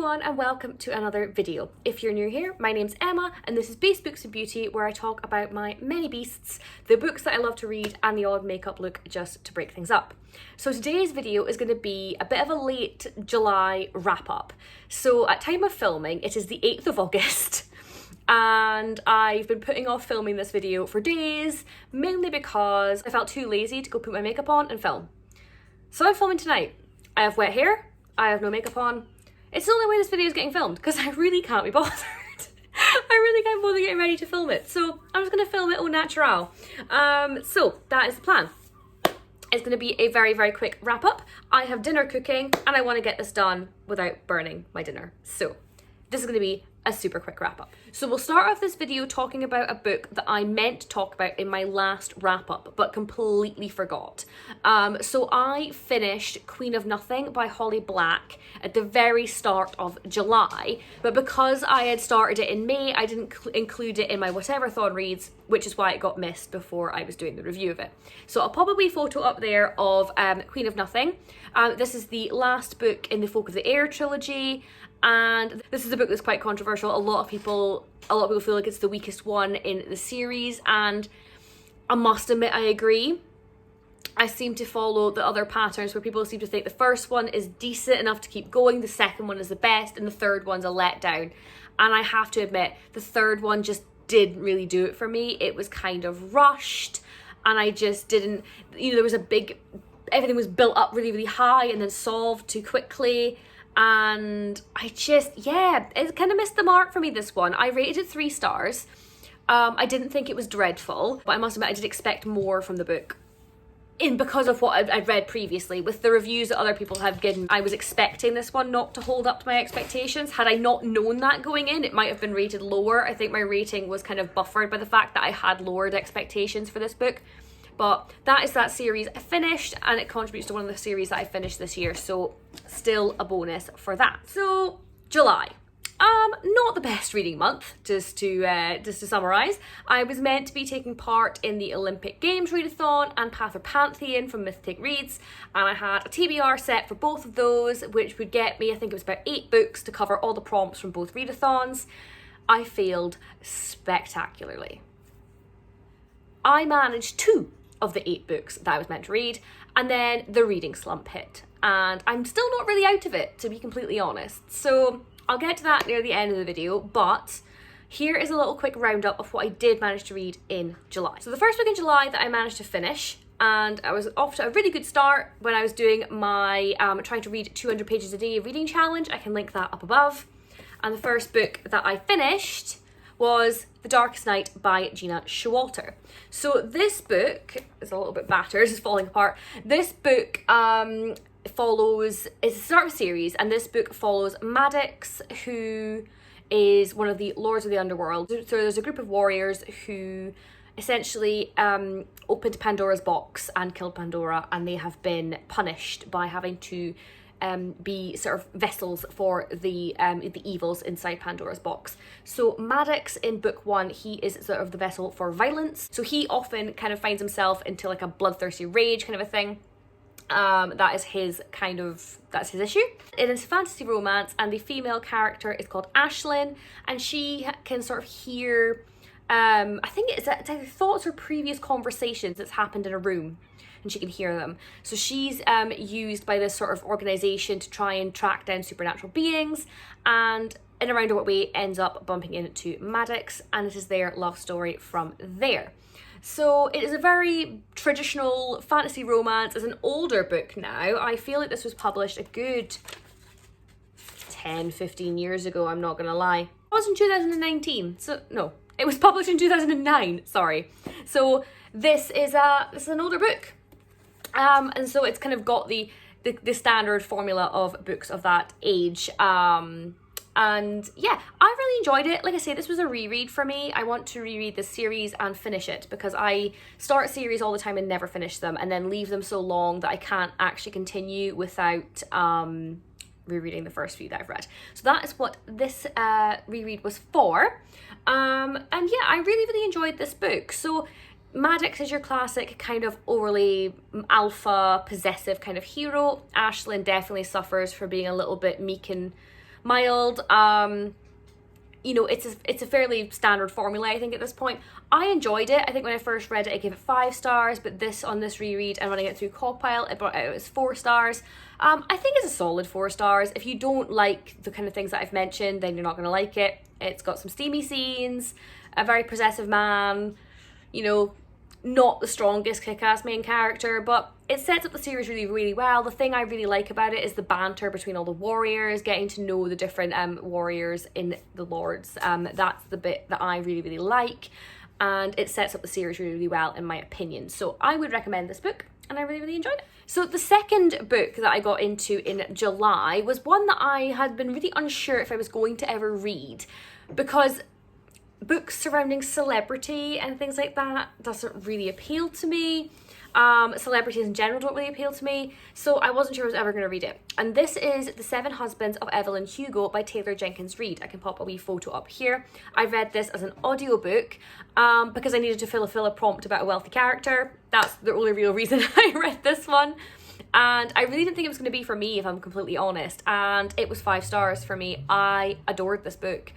everyone and welcome to another video. If you're new here, my name's Emma and this is Base Books and Beauty, where I talk about my many beasts, the books that I love to read and the odd makeup look just to break things up. So today's video is going to be a bit of a late July wrap up. So at time of filming it is the 8th of August and I've been putting off filming this video for days, mainly because I felt too lazy to go put my makeup on and film. So I'm filming tonight. I have wet hair, I have no makeup on. It's the only way this video is getting filmed because I really can't be bothered. I really can't bother getting ready to film it. So I'm just going to film it au natural. So that is the plan. It's going to be a very, very quick wrap up. I have dinner cooking and I want to get this done without burning my dinner. So this is going to be a super quick wrap up. So we'll start off this video talking about a book that I meant to talk about in my last wrap up but completely forgot. So I finished Queen of Nothing by Holly Black at the very start of July, but because I had started it in May, I didn't include it in my Whatever-thon reads, which is why it got missed before I was doing the review of it. So I'll pop a wee photo up there of Queen of Nothing. This is the last book in the Folk of the Air trilogy. And this is a book that's quite controversial. A lot of people feel like it's the weakest one in the series, and I must admit I agree. I seem to follow the other patterns where people seem to think the first one is decent enough to keep going, the second one is the best, and the third one's a letdown. And I have to admit, the third one just didn't really do it for me. It was kind of rushed, and I just didn't, there was everything was built up really, really high and then solved too quickly. And I just, it kind of missed the mark for me, this one. I rated it 3 stars. I didn't think it was dreadful, but I must admit I did expect more from the book. Because of what I'd read previously, with the reviews that other people have given, I was expecting this one not to hold up to my expectations. Had I not known that going in, it might have been rated lower. I think my rating was kind of buffered by the fact that I had lowered expectations for this book. But that is that series I finished, and it contributes to one of the series that I finished this year, so still a bonus for that. So July, not the best reading month, just to summarise. I was meant to be taking part in the Olympic Games Readathon and Path or Pantheon from Myth Take Reads, and I had a TBR set for both of those, which would get me, I think it was about 8 books to cover all the prompts from both readathons. I failed spectacularly. I managed 2 of the 8 books that I was meant to read, and then the reading slump hit, and I'm still not really out of it, to be completely honest. So I'll get to that near the end of the video, but here is a little quick roundup of what I did manage to read in July. So the first book in July that I managed to finish, and I was off to a really good start when I was doing my trying to read 200 pages a day reading challenge. I can link that up above. And the first book that I finished was The Darkest Night by Gina Showalter. So this book is a little bit battered, it's falling apart. This book it's the start of a series, and this book follows Maddox, who is one of the Lords of the Underworld. So there's a group of warriors who essentially opened Pandora's box and killed Pandora, and they have been punished by having to be sort of vessels for the evils inside Pandora's box. So Maddox in book 1, he is sort of the vessel for violence. So he often kind of finds himself into like a bloodthirsty rage kind of a thing. That's his issue. It is fantasy romance, and the female character is called Ashlyn, and she can sort of hear, I think it's either thoughts or previous conversations that's happened in a room, and she can hear them. So she's used by this sort of organization to try and track down supernatural beings, and in a roundabout way ends up bumping into Maddox, and it is their love story from there. So it is a very traditional fantasy romance. It's an older book now. I feel like this was published a good 10-15 years ago, I'm not gonna lie. It was in 2019, so no, it was published in 2009, sorry. So this is an older book. And so it's kind of got the standard formula of books of that age. And yeah, I really enjoyed it. Like I say, this was a reread for me. I want to reread this series and finish it, because I start series all the time and never finish them, and then leave them so long that I can't actually continue without rereading the first few that I've read. So that is what this reread was for. And yeah, I really, really enjoyed this book. So Maddox is your classic kind of overly alpha, possessive kind of hero. Ashlyn definitely suffers for being a little bit meek and mild. You know, it's a fairly standard formula, I think, at this point. I enjoyed it. I think when I first read it, I gave it 5 stars, but on this reread and running it through Cogpile, it brought out as 4 stars. I think it's a solid 4 stars. If you don't like the kind of things that I've mentioned, then you're not going to like it. It's got some steamy scenes, a very possessive man, you know, not the strongest kick-ass main character, but it sets up the series really, really well. The thing I really like about it is the banter between all the warriors, getting to know the different warriors in the Lords. That's the bit that I really, really like, and it sets up the series really, really well, in my opinion. So I would recommend this book, and I really, really enjoyed it. So the second book that I got into in July was one that I had been really unsure if I was going to ever read, because books surrounding celebrity and things like that doesn't really appeal to me. Celebrities in general don't really appeal to me, so I wasn't sure I was ever going to read it. And this is The 7 Husbands of Evelyn Hugo by Taylor Jenkins Reid. I can pop a wee photo up here. I read this as an audiobook because I needed to fill a prompt about a wealthy character. That's the only real reason I read this one. And I really didn't think it was going to be for me, if I'm completely honest. And it was 5 stars for me. I adored this book.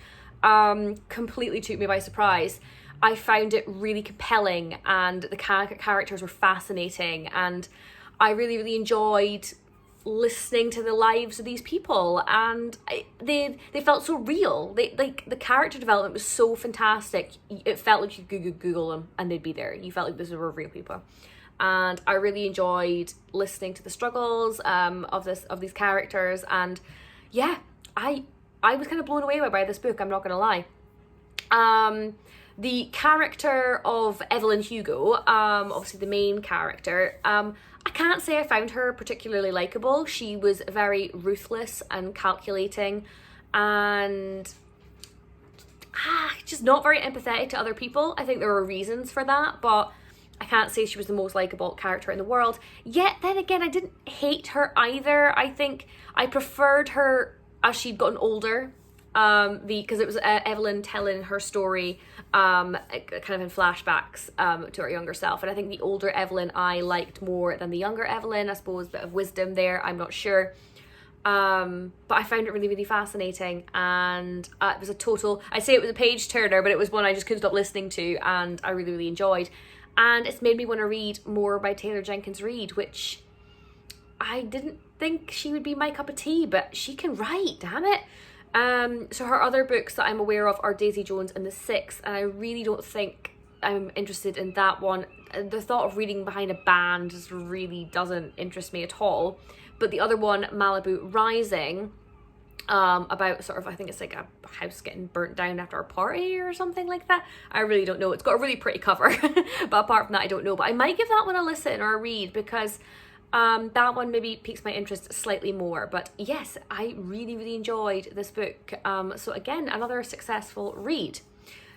Completely took me by surprise. I found it really compelling, and the characters were fascinating, and I really, really enjoyed listening to the lives of these people, and they felt so real. The character development was so fantastic. It felt like you could Google them and they'd be there. You felt like these were real people. And I really enjoyed listening to the struggles of these characters, and yeah, I was kind of blown away by this book, I'm not gonna lie. The character of Evelyn Hugo, obviously the main character, I can't say I found her particularly likeable. She was very ruthless and calculating, and just not very empathetic to other people. I think there were reasons for that, but I can't say she was the most likeable character in the world. Yet then again, I didn't hate her either. I think I preferred her as she'd gotten older, because it was Evelyn telling her story kind of in flashbacks to her younger self, and I think the older Evelyn I liked more than the younger Evelyn. I suppose a bit of wisdom there, I'm not sure, but I found it really, really fascinating, and it was I'd say it was a page turner, but it was one I just couldn't stop listening to, and I really, really enjoyed. And it's made me want to read more by Taylor Jenkins Reid, which I didn't think she would be my cup of tea, but she can write, damn it. So her other books that I'm aware of are Daisy Jones and the Six, and I really don't think I'm interested in that one. The thought of reading behind a band just really doesn't interest me at all. But the other one, Malibu Rising, about sort of, I think it's like a house getting burnt down after a party or something like that. I really don't know. It's got a really pretty cover, but apart from that, I don't know. But I might give that one a listen or a read, because that one maybe piques my interest slightly more. But yes, I really, really enjoyed this book. So again, another successful read.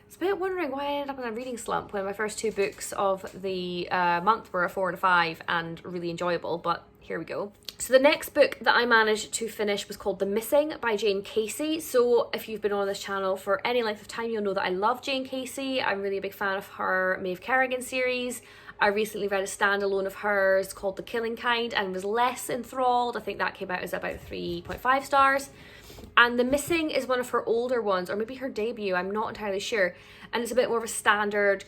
It's a bit wondering why I ended up in a reading slump when my first 2 books of the month were a 4 and a 5 and really enjoyable, but here we go. So the next book that I managed to finish was called The Missing by Jane Casey. So if you've been on this channel for any length of time, you'll know that I love Jane Casey. I'm really a big fan of her Maeve Kerrigan series. I recently read a standalone of hers called The Killing Kind and was less enthralled. I think that came out as about 3.5 stars. And The Missing is one of her older ones, or maybe her debut, I'm not entirely sure. And it's a bit more of a standard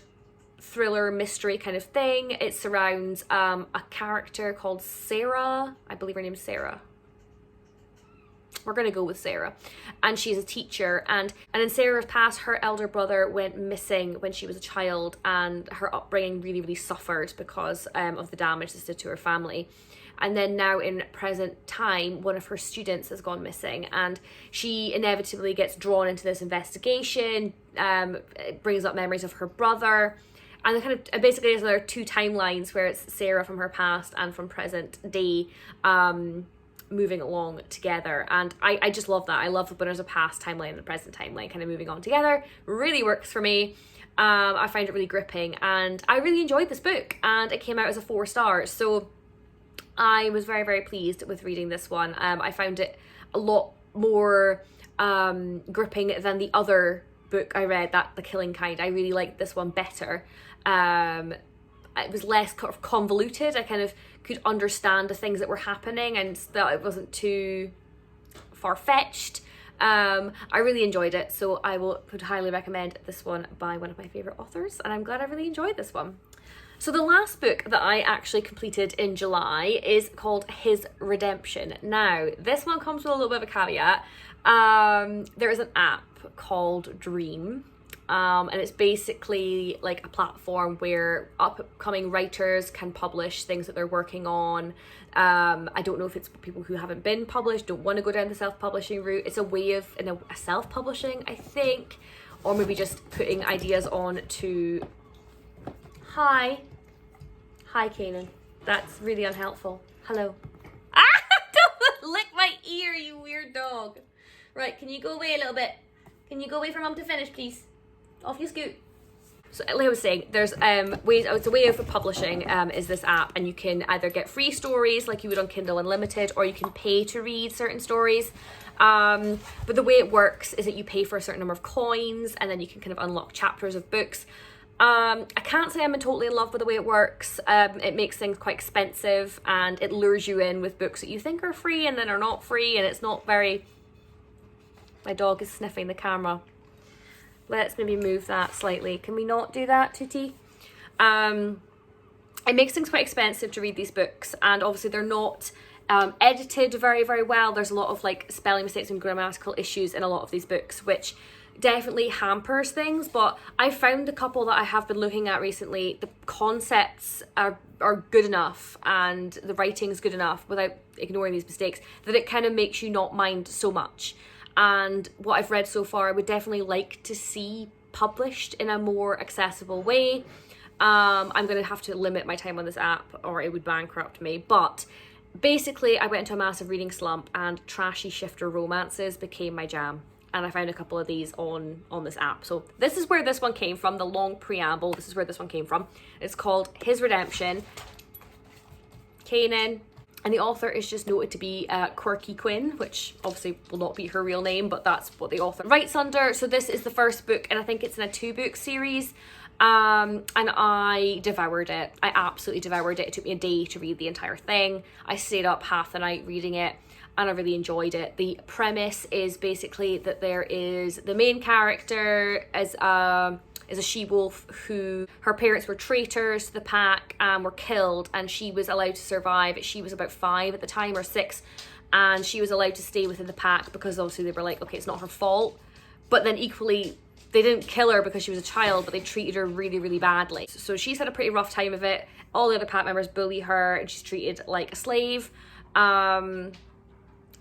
thriller mystery kind of thing. It surrounds a character called Sarah. I believe her name's Sarah. We're gonna go with Sarah, and she's a teacher, and in Sarah's past, her elder brother went missing when she was a child, and her upbringing really, really suffered because of the damage this did to her family. And then now in present time, one of her students has gone missing, and she inevitably gets drawn into this investigation. It brings up memories of her brother. And kind of basically there are 2 timelines where it's Sarah from her past and from present day moving along together. And I just love that. I love when there's a past timeline and a present timeline kind of moving on together. Really works for me. I find it really gripping, and I really enjoyed this book, and it came out as a 4 stars. So I was very, very pleased with reading this one. I found it a lot more gripping than the other book I read, The Killing Kind. I really liked this one better. It was less kind of convoluted. I kind of could understand the things that were happening, and that it wasn't too far-fetched. I really enjoyed it, so I would highly recommend this one by one of my favourite authors, and I'm glad I really enjoyed this one. So the last book that I actually completed in July is called His Redemption. Now, this one comes with a little bit of a caveat. There is an app called Dream, and it's basically like a platform where upcoming writers can publish things that they're working on. I don't know if it's people who haven't been published, don't want to go down the self-publishing route. It's a way of a self-publishing, I think, or maybe just putting ideas on to... Hi, Kanan. That's really unhelpful. Hello. Ah! Don't lick my ear, you weird dog. Right, can you go away a little bit? Can you go away for Mum to finish, please? Off you scoot. So like I was saying, there's ways. It's a way of publishing. Is this app, and you can either get free stories like you would on Kindle Unlimited, or you can pay to read certain stories. But the way it works is that you pay for a certain number of coins, and then you can kind of unlock chapters of books. I can't say I'm totally in love with the way it works. It makes things quite expensive, and it lures you in with books that you think are free and then are not free, and it's not very... My dog is sniffing the camera. Let's maybe move that slightly. Can we not do that, Tootie? It makes things quite expensive to read these books, and obviously they're not edited very, very well. There's a lot of like spelling mistakes and grammatical issues in a lot of these books, which definitely hampers things. But I found a couple that I have been looking at recently, the concepts are good enough and the writing is good enough without ignoring these mistakes that it kind of makes you not mind so much. And what I've read so far I would definitely like to see published in a more accessible way. I'm going to have to limit my time on this app or it would bankrupt me. But basically I went into a massive reading slump and trashy shifter romances became my jam. And I found a couple of these on this app. So this is where this one came from, the long preamble. This is where this one came from. It's called His Redemption. Kanan. And the author is just noted to be Quirky Quinn, which obviously will not be her real name, but that's what the author writes under. So this is the first book, and I think it's in a 2-book series. And I devoured it. I absolutely devoured it. It took me a day to read the entire thing. I stayed up half the night reading it, and I really enjoyed it. The premise is basically that there is the main character is a she-wolf who her parents were traitors to the pack and were killed, and she was allowed to survive. She was about 5 at the time, or 6, and she was allowed to stay within the pack because obviously they were like, okay, it's not her fault. But then equally, they didn't kill her because she was a child, but they treated her really, really badly. So she's had a pretty rough time of it. All the other pack members bully her, and she's treated like a slave. And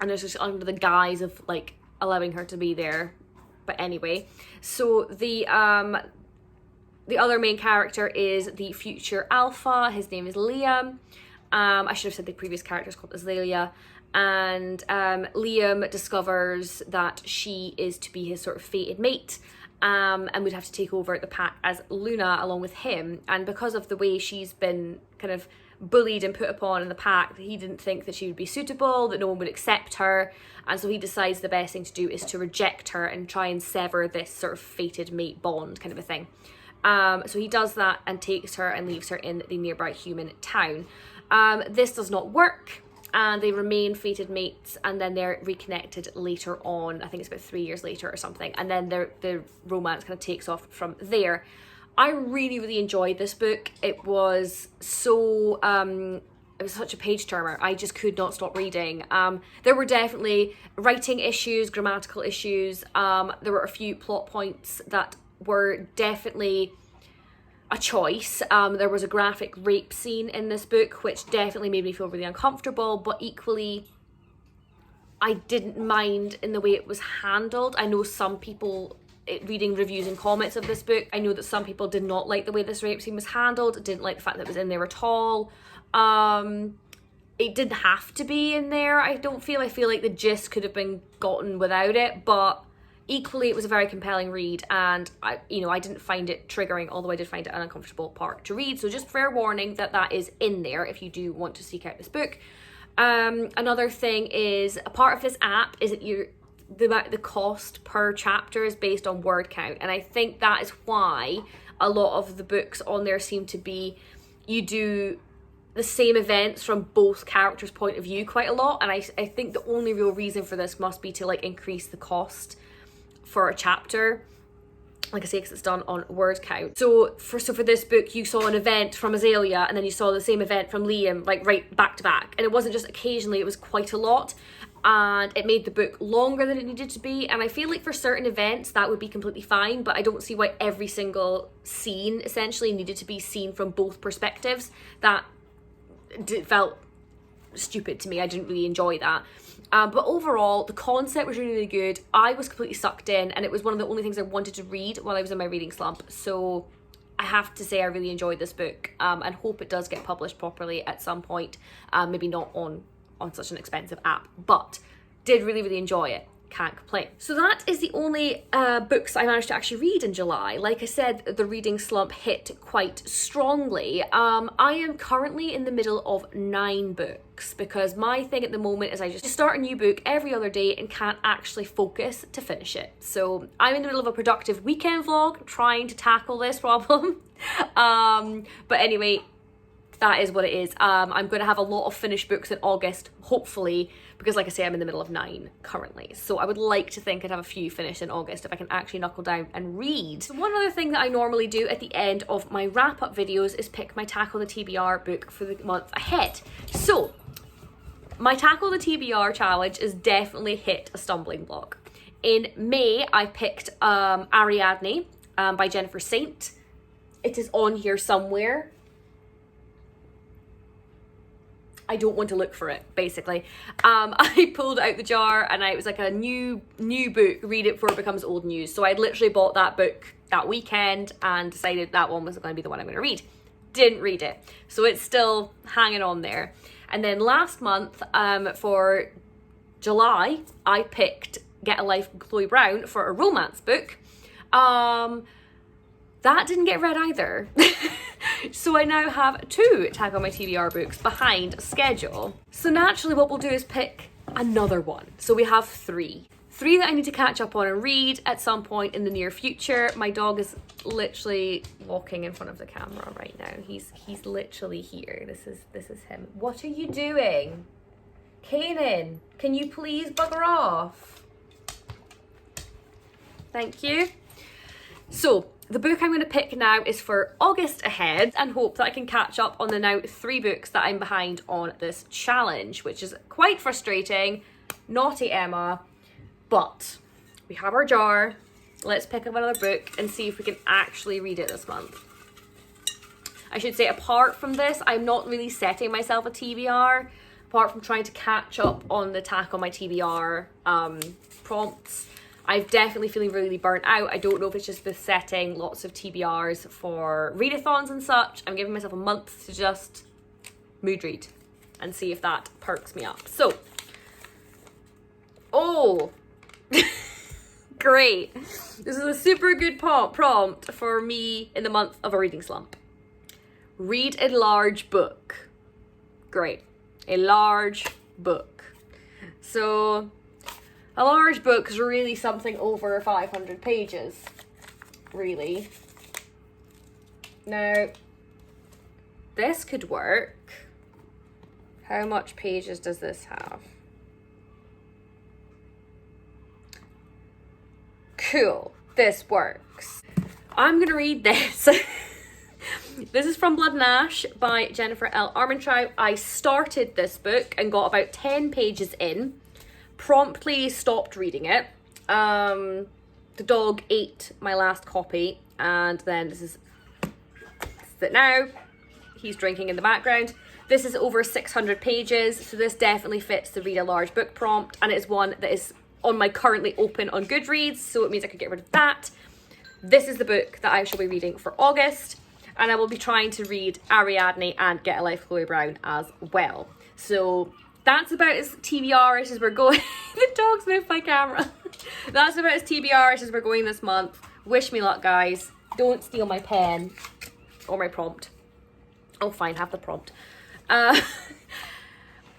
there's just under the guise of like allowing her to be there. But anyway, so the other main character is the future alpha. His name is Liam. I should have said the previous character is called Azalea. And Liam discovers that she is to be his sort of fated mate. And would have to take over the pack as Luna along with him. And because of the way she's been kind of bullied and put upon in the pack, he didn't think that she would be suitable, that no one would accept her, and so he decides the best thing to do is to reject her and try and sever this sort of fated mate bond kind of a thing. So he does that and takes her and leaves her in the nearby human town. This does not work, and they remain fated mates, and then they're reconnected later on. I think it's about 3 years later or something, and then the romance kind of takes off from there. I really, really enjoyed this book. It was so, it was such a page turner. I just could not stop reading. There were definitely writing issues, grammatical issues. There were a few plot points that were definitely a choice. There was a graphic rape scene in this book, which definitely made me feel really uncomfortable, but equally, I didn't mind in the way it was handled. I know some people... reading reviews and comments of this book, I know that some people did not like the way this rape scene was handled, didn't like the fact that it was in there at all. It didn't have to be in there, I feel like the gist could have been gotten without it, but equally it was a very compelling read, and I didn't find it triggering, although I did find it an uncomfortable part to read. So just fair warning that is in there if you do want to seek out this book. Another thing is, a part of this app is that the cost per chapter is based on word count, and I think that is why a lot of the books on there seem to be, you do the same events from both characters' point of view quite a lot, and I think the only real reason for this must be to like increase the cost for a chapter, like I say, because it's done on word count. So for this book, you saw an event from Azalea, and then you saw the same event from Liam, like right back to back, and it wasn't just occasionally, it was quite a lot, and it made the book longer than it needed to be. And I feel like for certain events that would be completely fine, but I don't see why every single scene essentially needed to be seen from both perspectives. That felt stupid to me. I didn't really enjoy that. But overall, the concept was really, really good. I was completely sucked in, and it was one of the only things I wanted to read while I was in my reading slump. So I have to say I really enjoyed this book, and hope it does get published properly at some point. Maybe not on such an expensive app, but did really, really enjoy it. Can't complain. So that is the only books I managed to actually read in July. Like I said, the reading slump hit quite strongly. I am currently in the middle of 9 books, because my thing at the moment is I just start a new book every other day and can't actually focus to finish it. So I'm in the middle of a productive weekend vlog trying to tackle this problem. But anyway, that is what it is. I'm going to have a lot of finished books in August, hopefully, because like I say, I'm in the middle of 9 currently. So I would like to think I'd have a few finished in August if I can actually knuckle down and read. So one other thing that I normally do at the end of my wrap-up videos is pick my Tackle the TBR book for the month ahead. So my Tackle the TBR challenge has definitely hit a stumbling block. In May, I picked Ariadne by Jennifer Saint. It is on here somewhere. I don't want to look for it, basically. I pulled out the jar, and it was like a new book, read it before it becomes old news. So I literally bought that book that weekend and decided that one was going to be the one I'm going to read. Didn't read it. So it's still hanging on there. And then last month, for July, I picked Get a Life with Chloe Brown for a romance book. That didn't get read either. So I now have 2 Tag on My TBR books behind schedule. So naturally what we'll do is pick another one. So we have 3. 3 that I need to catch up on and read at some point in the near future. My dog is literally walking in front of the camera right now. He's literally here. This is him. What are you doing? Kanan, can you please bugger off? Thank you. So the book I'm going to pick now is for August ahead, and hope that I can catch up on the now 3 books that I'm behind on this challenge, which is quite frustrating. Naughty Emma. But we have our jar. Let's pick up another book and see if we can actually read it this month. I should say, apart from this, I'm not really setting myself a TBR, apart from trying to catch up on the Tack on My TBR prompts. I'm definitely feeling really burnt out. I don't know if it's just the setting lots of TBRs for readathons and such. I'm giving myself a month to just mood read and see if that perks me up. So, oh, great. This is a super good prompt for me in the month of a reading slump. Read a large book. Great. A large book. So a large book is really something over 500 pages, really. Now, this could work. How much pages does this have? Cool, this works. I'm gonna read this. This is from Blood and Ash by Jennifer L. Armentrout. I started this book and got about 10 pages in. Promptly stopped reading it. The dog ate my last copy, and then this is it now. He's drinking in the background. This is over 600 pages, so this definitely fits the read a large book prompt, and it is one that is on my currently open on Goodreads, so it means I could get rid of that. This is the book that I shall be reading for August, and I will be trying to read Ariadne and Get a Life with Chloe Brown as well. So that's about as TBR-ish as we're going. The dog's moved my camera. That's about as TBR-ish as we're going this month. Wish me luck, guys. Don't steal my pen or my prompt. Oh, fine, have the prompt.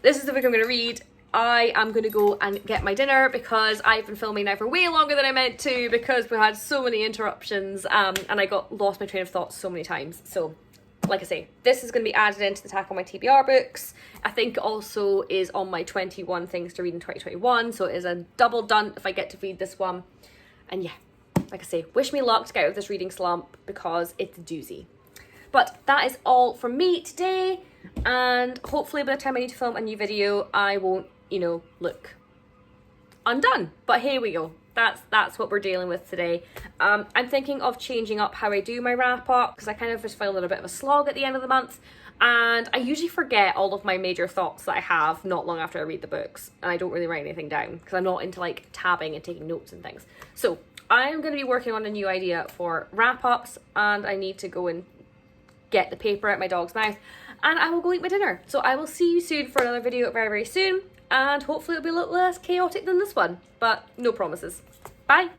This is the book I'm going to read. I am going to go and get my dinner because I've been filming now for way longer than I meant to because we had so many interruptions and I lost my train of thought so many times. So like I say, this is going to be added into the tackle my TBR books. I think it also is on my 21 things to read in 2021, so it is a double done if I get to read this one. And yeah, like I say, wish me luck to get out of this reading slump because it's a doozy. But that is all from me today, and hopefully by the time I need to film a new video, I won't, you know, look undone. But here we go. That's what we're dealing with today. I'm thinking of changing up how I do my wrap up because I kind of just feel a little bit of a slog at the end of the month, and I usually forget all of my major thoughts that I have not long after I read the books, and I don't really write anything down because I'm not into like tabbing and taking notes and things. So I'm going to be working on a new idea for wrap ups, and I need to go and get the paper out my dog's mouth, and I will go eat my dinner. So I will see you soon for another video very, very soon, and hopefully it'll be a little less chaotic than this one, but no promises. Bye!